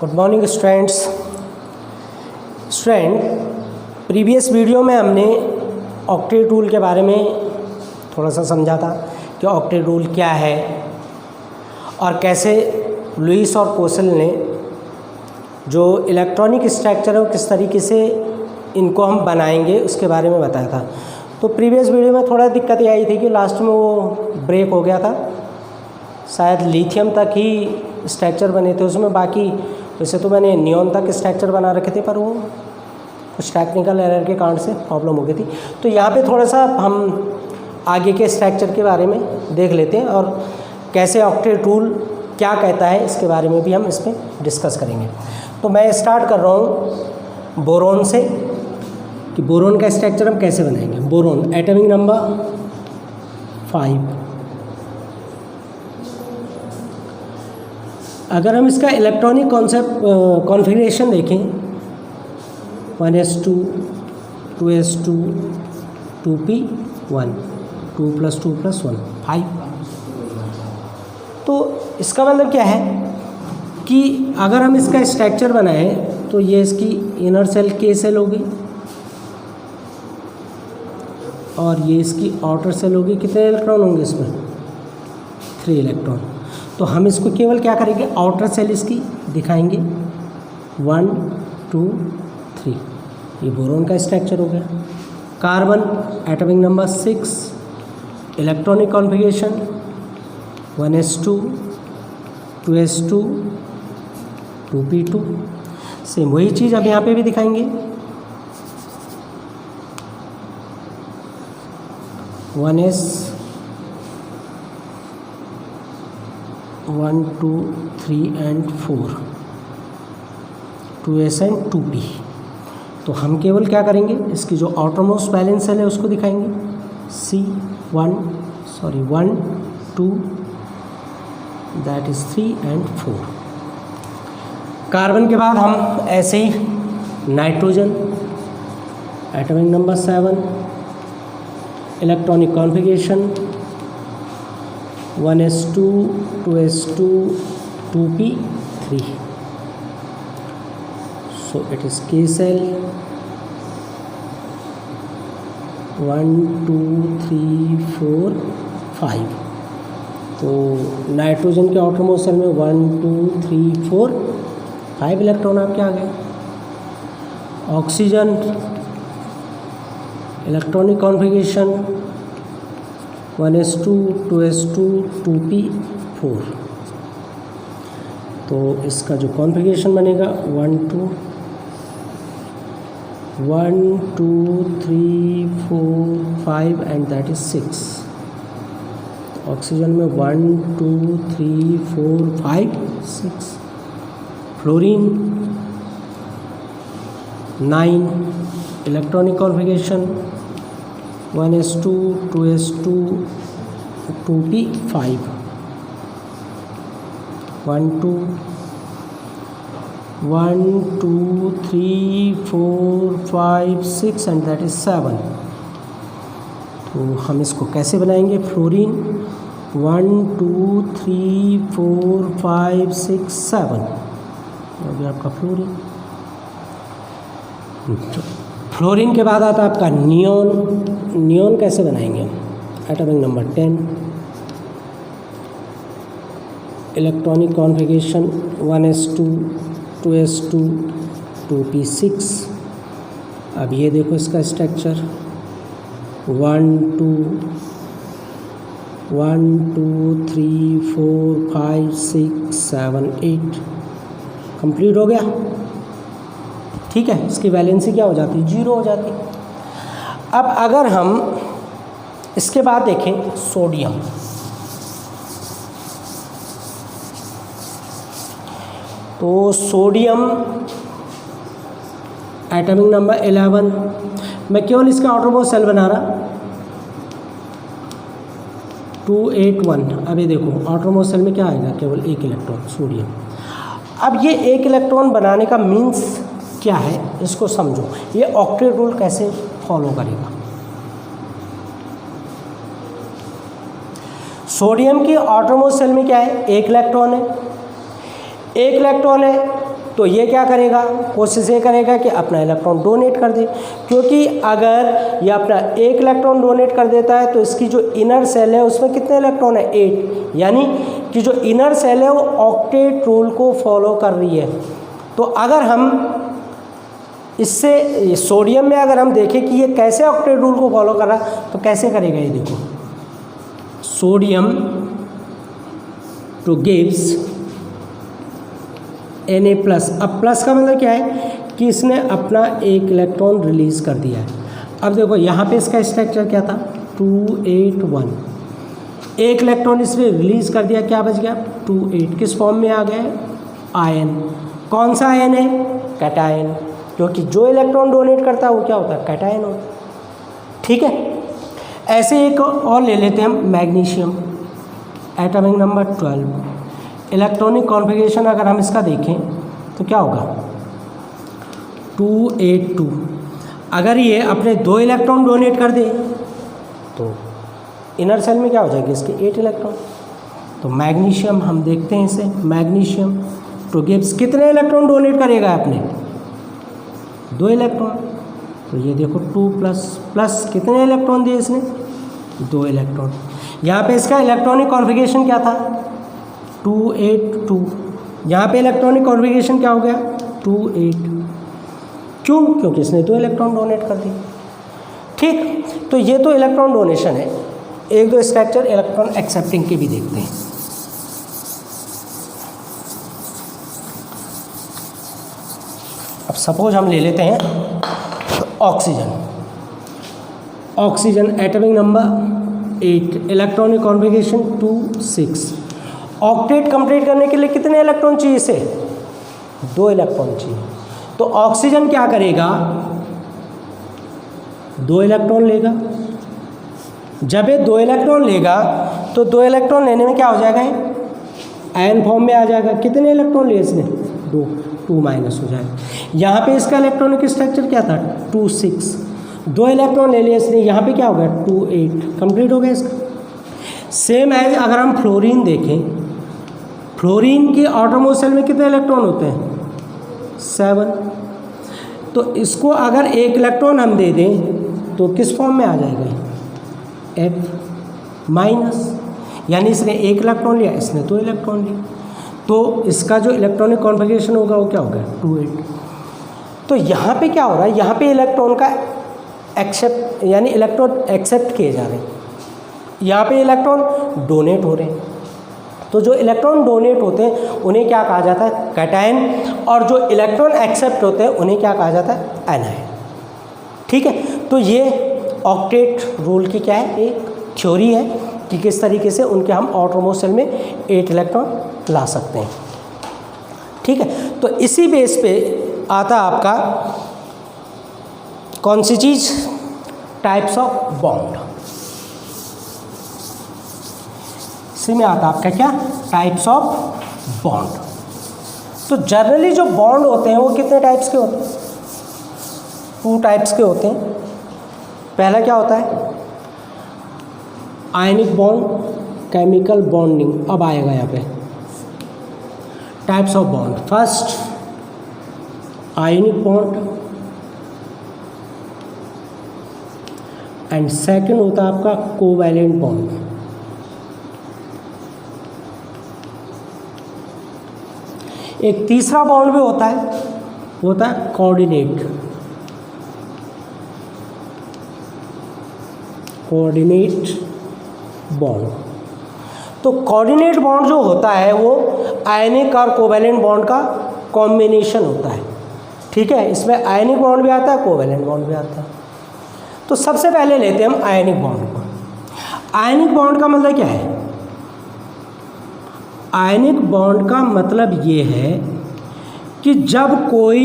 Good morning student, previous video में हमने octet rule के बारे में थोड़ा सा समझा था कि ऑक्टेट रूल क्या है और कैसे लुईस और कोसल ने जो इलेक्ट्रॉनिक स्ट्रक्चर है वो किस तरीके से इनको हम बनाएंगे उसके बारे में बताया था। तो प्रीवियस वीडियो में थोड़ा दिक्कत ये आई थी कि लास्ट में वो ब्रेक हो गया था, शायद लिथियम तक ही स्ट्रक्चर बने थे उसमें, बाकी वैसे तो मैंने नियॉन तक स्ट्रक्चर बना रखे थे पर वो कुछ टेक्निकल एरर के कारण से प्रॉब्लम हो गई थी। तो यहाँ पे थोड़ा सा हम आगे के स्ट्रक्चर के बारे में देख लेते हैं और कैसे ऑक्टेट रूल क्या कहता है इसके बारे में भी हम इसमें डिस्कस करेंगे। तो मैं स्टार्ट कर रहा हूँ बोरोन से कि बोरोन का स्ट्रक्चर हम कैसे बनाएंगे। Boron atomic number 5। अगर हम इसका इलेक्ट्रॉनिक कॉन्फ़िगरेशन देखें 1s2 2s2 2p1 2 + 2 + 1 5। तो इसका मतलब क्या है कि अगर हम इसका स्ट्रक्चर बनाएं तो ये इसकी इनर सेल K सेल होगी और ये इसकी आउटर सेल होगी। कितने इलेक्ट्रॉन होंगे इसमें? 3 इलेक्ट्रॉन। तो हम इसको केवल क्या करेंगे, आउटर सेल इसकी दिखाएंगे 1 2 3। ये बोरोन का स्ट्रक्चर हो गया। Carbon atomic number 6, electronic configuration 1s2 2s2 2p2। Same वही चीज़ अब यहाँ पे भी दिखाएंगे 1s 1 2 3 and 4 2s and 2p। तो हम केवल क्या करेंगे, इसकी जो आउटरमोस्ट बैलेंस सेल है उसको दिखाएंगे1 2 दैट इज़ 3 and 4। कार्बन के बाद हम ऐसे ही nitrogen atomic number 7, electronic configuration 1s2 2s2 2p3। So it is K cell 1 2 3 4 5। तो नाइट्रोजन के आउटरमोस्ट सेल में 1 2 3 4 5 इलेक्ट्रॉन आपके आ गए। Oxygen electronic configuration 1s2 2s2 2p4। तो इसका जो कॉन्फ़िगरेशन बनेगा 1 2 3 4 5 एंड दैट इज़ 6। ऑक्सीजन में 1 2 3 4 5 6। Fluorine 9, electronic configuration 1s2 2s2 2p5 1 2 3 4 5 6 and that is 7। तो हम इसको कैसे बनाएंगे, फ्लोरीन 1 2 3 4 5 6 7 अभी आपका फ्लोरीन। फ्लोरीन के बाद आता है आपका नियॉन। नियॉन कैसे बनाएंगे, atomic number 10, electronic configuration 1s2 2s2 2p6। अब ये देखो इसका स्ट्रक्चर 1 2 3 4 5 6 7 8 कंप्लीट हो गया। ठीक है, इसकी वैलेंसी क्या हो जाती है, 0 हो जाती है। अब अगर हम इसके बाद देखें सोडियम, तो सोडियम एटॉमिक नंबर 11। मैं केवल इसका आउटरमोस्ट सेल बना रहा 281। अभी देखो आउटरमोस्ट सेल में क्या आएगा, केवल 1 इलेक्ट्रॉन सोडियम। अब ये 1 इलेक्ट्रॉन बनाने का मीन्स क्या है इसको समझो, ये ऑक्टेट रूल कैसे फॉलो करेगा। सोडियम की आउटरमोस्ट सेल में क्या है, 1 इलेक्ट्रॉन है। 1 इलेक्ट्रॉन है तो ये क्या करेगा, कोशिश ये करेगा कि अपना इलेक्ट्रॉन डोनेट कर दे, क्योंकि अगर ये अपना एक इलेक्ट्रॉन डोनेट कर देता है तो इसकी जो इनर सेल है उसमें कितने इलेक्ट्रॉन है, 8, यानी कि जो इनर सेल है वो ऑक्टेट रूल को फॉलो कर रही है। तो अगर हम इससे सोडियम में अगर हम देखें कि ये कैसे ऑक्टेट रूल को फॉलो कर रहा तो कैसे करेगा, ये देखो, सोडियम टू गिव्स Na+। अब प्लस का मतलब क्या है कि इसने अपना एक इलेक्ट्रॉन रिलीज कर दिया है। अब देखो यहाँ पे इसका स्ट्रक्चर क्या था, 281, एक इलेक्ट्रॉन इसने रिलीज कर दिया, क्या बच गया 28, किस फॉर्म में आ गया, आयन। कौन सा आयन है, कैटायन, क्योंकि जो इलेक्ट्रॉन डोनेट करता है वो क्या होता है, कैटायन होता है। ठीक है, ऐसे एक और ले लेते हैं हम, magnesium, atomic number 12, electronic configuration अगर हम इसका देखें तो क्या होगा, 282। अगर ये अपने 2 इलेक्ट्रॉन डोनेट कर दे तो इनर सेल में क्या हो जाएगी, इसके 8 इलेक्ट्रॉन। तो मैग्नीशियम हम देखते हैं इसे, मैग्नीशियम टू गिव्स, कितने इलेक्ट्रॉन डोनेट करेगा अपने, 2 इलेक्ट्रॉन। तो ये देखो 2++ कितने इलेक्ट्रॉन दिए इसने, 2 इलेक्ट्रॉन। यहाँ पे इसका इलेक्ट्रॉनिक कॉन्फ़िगरेशन क्या था, 282। यहाँ पे इलेक्ट्रॉनिक कॉन्फ़िगरेशन क्या हो गया, 28। क्यों, क्योंकि इसने 2 इलेक्ट्रॉन डोनेट कर दिए। ठीक, तो ये तो इलेक्ट्रॉन डोनेशन है। एक दो स्ट्रक्चर इलेक्ट्रॉन एक्सेप्टिंग के भी देखते हैं। अब सपोज हम ले लेते हैं oxygen, oxygen atomic number 8, electronic configuration 2,6। Octet complete करने के लिए कितने इलेक्ट्रॉन चाहिए इसे, 2 इलेक्ट्रॉन चाहिए। तो ऑक्सीजन क्या करेगा, 2 इलेक्ट्रॉन लेगा। जब ये 2 इलेक्ट्रॉन लेगा तो 2 इलेक्ट्रॉन लेने में क्या हो जाएगा, आयन फॉर्म में आ जाएगा। कितने इलेक्ट्रॉन लिए इसने, 2 माइनस हो जाएगा। यहाँ पे इसका इलेक्ट्रॉनिक स्ट्रक्चर क्या था, 2,6, 2 इलेक्ट्रॉन ले लिए इसने, यहाँ पे क्या हो गया 2,8, कंप्लीट हो गया इसका। सेम एज अगर हम फ्लोरीन देखें, फ्लोरीन की आटोमोस्ट सेल में कितने इलेक्ट्रॉन होते हैं, 7। तो इसको अगर 1 इलेक्ट्रॉन हम दे दें तो किस फॉर्म में आ जाएगा, F-, यानी इसने 1 इलेक्ट्रॉन लिया, इसने 2 इलेक्ट्रॉन लिया। तो इसका जो इलेक्ट्रॉनिक कॉन्फ़िगरेशन होगा वो क्या होगा, 2,8। तो यहाँ पे क्या हो रहा है, यहाँ पे इलेक्ट्रॉन का एक्सेप्ट, यानी इलेक्ट्रॉन एक्सेप्ट किए जा रहे हैं, यहाँ पे इलेक्ट्रॉन डोनेट हो रहे हैं। तो जो इलेक्ट्रॉन डोनेट होते हैं उन्हें क्या कहा जाता है, कैटायन, और जो इलेक्ट्रॉन एक्सेप्ट होते हैं उन्हें क्या कहा जाता है, एनायन। ठीक है, तो ये ऑक्टेट रूल की क्या है, एक थ्योरी है कि किस तरीके से उनके हम आउटरमोस्ट सेल में 8 इलेक्ट्रॉन ला सकते हैं। ठीक है, तो इसी बेस पे आता आपका कौन सी चीज़, टाइप्स ऑफ बॉन्ड। इसी में आता आपका क्या, टाइप्स ऑफ बॉन्ड। तो जनरली जो बॉन्ड होते हैं वो कितने टाइप्स के होते हैं, 2 टाइप्स के होते हैं। पहला क्या होता है, आयनिक बॉन्ड, केमिकल बॉन्डिंग। अब आएगा यहाँ पे types of bond. First ionic bond and second होता है आपका कोवैलेंट बॉन्ड। एक तीसरा बॉन्ड भी होता है, वो होता है कोऑर्डिनेट बॉन्ड। तो कोऑर्डिनेट बॉन्ड जो होता है वो आयनिक और कोवैलेंट बॉन्ड का कॉम्बिनेशन होता है। ठीक है, इसमें आयनिक बॉन्ड भी आता है, कोवैलेंट बॉन्ड भी आता है। तो सबसे पहले लेते हैं हम आयनिक बॉन्ड को। आयनिक बॉन्ड का मतलब क्या है, आयनिक बॉन्ड का मतलब ये है कि जब कोई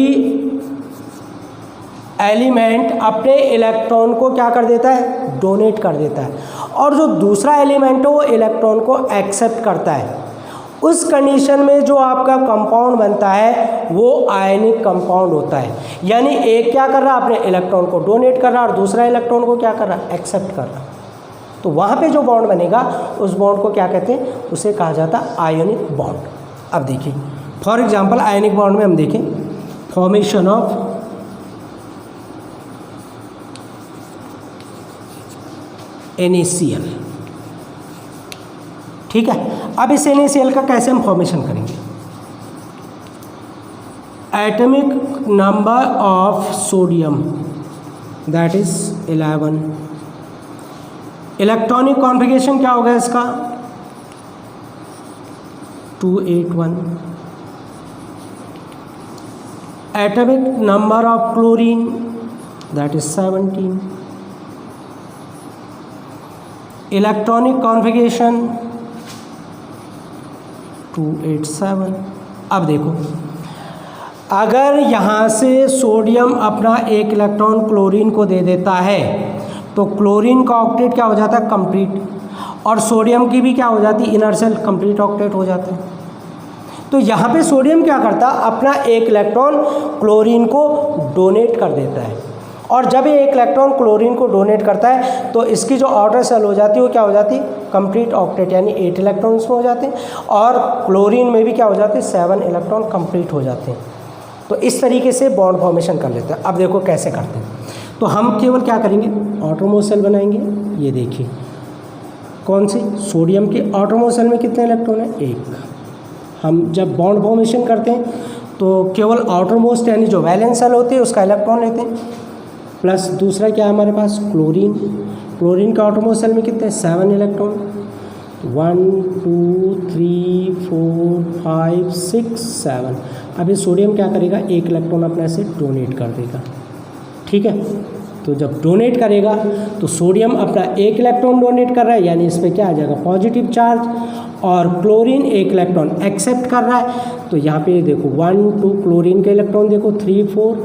एलिमेंट अपने इलेक्ट्रॉन को क्या कर देता है, डोनेट कर देता है, और जो दूसरा एलिमेंट है वो इलेक्ट्रॉन को एक्सेप्ट करता है, उस कंडीशन में जो आपका कंपाउंड बनता है वो आयनिक कंपाउंड होता है। यानी एक क्या कर रहा है, अपने इलेक्ट्रॉन को डोनेट कर रहा है और दूसरा इलेक्ट्रॉन को क्या कर रहा है, एक्सेप्ट कर रहा है। तो वहाँ पे जो बॉन्ड बनेगा उस बॉन्ड को क्या कहते हैं, उसे कहा जाता है आयनिक बॉन्ड। अब देखिए फॉर एग्जांपल आयनिक बॉन्ड में हम देखें फॉर्मेशन ऑफ NaCl, ठीक है। अब इस NaCl का कैसे हम फॉर्मेशन करेंगे? Atomic number of sodium that is 11। Electronic configuration क्या होगा इसका? 281। Atomic number of chlorine that is 17। Electronic configuration 287। अब देखो, अगर यहाँ से सोडियम अपना एक इलेक्ट्रॉन क्लोरीन को दे देता है तो क्लोरीन का ऑक्टेट क्या हो जाता है? कंप्लीट। और सोडियम की भी क्या हो जाती है? इनर सेल कंप्लीट ऑक्टेट हो जाता है। तो यहाँ पे सोडियम क्या करता है? अपना एक इलेक्ट्रॉन क्लोरीन को डोनेट कर देता है। और जब ये एक इलेक्ट्रॉन क्लोरीन को डोनेट करता है तो इसकी जो आउटर सेल हो जाती है वो क्या हो जाती है? कंप्लीट ऑक्टेट, यानी 8 इलेक्ट्रॉन इसमें हो जाते हैं। और क्लोरीन में भी क्या हो जाते हैं? 7 इलेक्ट्रॉन कंप्लीट हो जाते हैं। तो इस तरीके से बॉन्ड फॉर्मेशन कर लेते हैं। अब देखो कैसे करते हैं। तो हम केवल क्या करेंगे? आउटरमोस्ट सेल बनाएंगे। ये देखिए, कौन सी? सोडियम के आउटरमोस्ट सेल में कितने इलेक्ट्रॉन हैं? 1। हम जब बॉन्ड फॉर्मेशन करते हैं तो केवल आउटरमोस्ट यानी जो वैलेंस सेल होती है उसका इलेक्ट्रॉन लेते हैं, प्लस दूसरा क्या है हमारे पास? क्लोरीन। क्लोरीन का आउटरमोस्ट सेल में कितने? 7 इलेक्ट्रॉन। 1 2 3 4 5 6 7। अब ये सोडियम क्या करेगा? एक इलेक्ट्रॉन अपने से डोनेट कर देगा, ठीक है। तो जब डोनेट करेगा तो सोडियम अपना एक इलेक्ट्रॉन डोनेट कर रहा है, यानी इस पर क्या आ जाएगा? Positive charge. और क्लोरीन एक इलेक्ट्रॉन एक्सेप्ट कर रहा है। तो यहाँ पे देखो 1 2 क्लोरीन के इलेक्ट्रॉन देखो, 3 4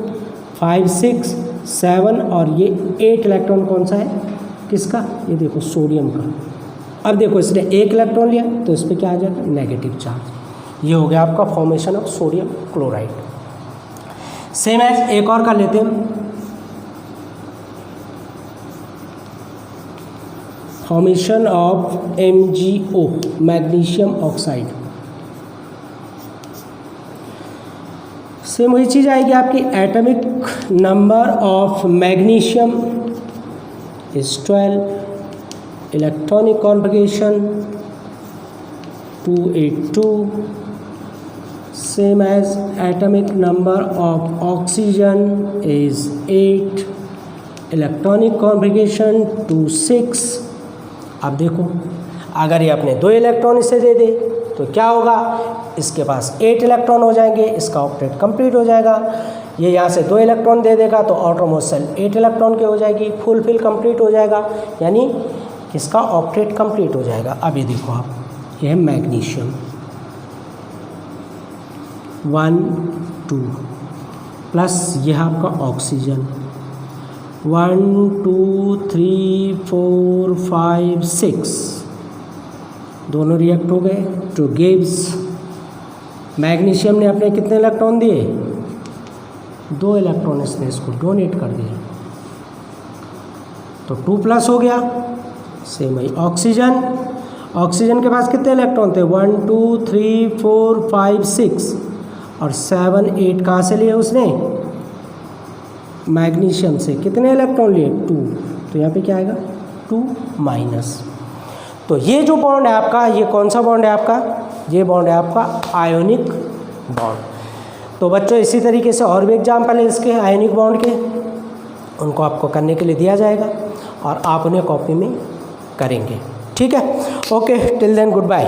5 6 7, और ये 8 इलेक्ट्रॉन कौन सा है? किसका? ये देखो सोडियम का। अब देखो इसने एक इलेक्ट्रॉन लिया तो इस पर क्या आ जाएगा? Negative charge. ये हो गया आपका formation of sodium chloride. Same as एक और कर लेते हैं, formation of MgO, magnesium oxide. Same वही चीज़ आएगी आपकी। Atomic number of magnesium is 12। Electronic configuration 282। Same as atomic number of oxygen is 8। Electronic configuration 26। अब देखो, अगर ये अपने 2 इलेक्ट्रॉन इसे दे दे तो क्या होगा? इसके पास 8 इलेक्ट्रॉन हो जाएंगे, इसका ऑक्टेट कंप्लीट हो जाएगा। ये यहाँ से 2 इलेक्ट्रॉन दे देगा तो आउटरमोस्ट सेल 8 इलेक्ट्रॉन की हो जाएगी, फुलफिल कंप्लीट हो जाएगा, यानी इसका ऑक्टेट कंप्लीट हो जाएगा। अब ये देखो आप, ये है मैग्नीशियम 1 2, प्लस यह आपका ऑक्सीजन 1 2 3 4 5 6, दोनों रिएक्ट हो गए टू गिव्स। मैग्नीशियम ने अपने कितने इलेक्ट्रॉन दिए? 2 इलेक्ट्रॉन इसने इसको डोनेट कर दिए, तो 2 प्लस हो गया। सेम ही ऑक्सीजन, ऑक्सीजन के पास कितने इलेक्ट्रॉन थे? 1 2 3 4 5 6, और 7 8 कहाँ से लिए उसने? मैग्नीशियम से। कितने इलेक्ट्रॉन लिए? 2। तो यहाँ पे क्या आएगा? 2 माइनस। तो ये जो बॉन्ड है आपका, ये कौन सा बॉन्ड है आपका? ये बॉन्ड है आपका आयोनिक बॉन्ड। तो बच्चों इसी तरीके से और भी एग्जाम्पल है इसके आयोनिक बॉन्ड के, उनको आपको करने के लिए दिया जाएगा और आप उन्हें कॉपी में करेंगे, ठीक है। Okay, till then good bye.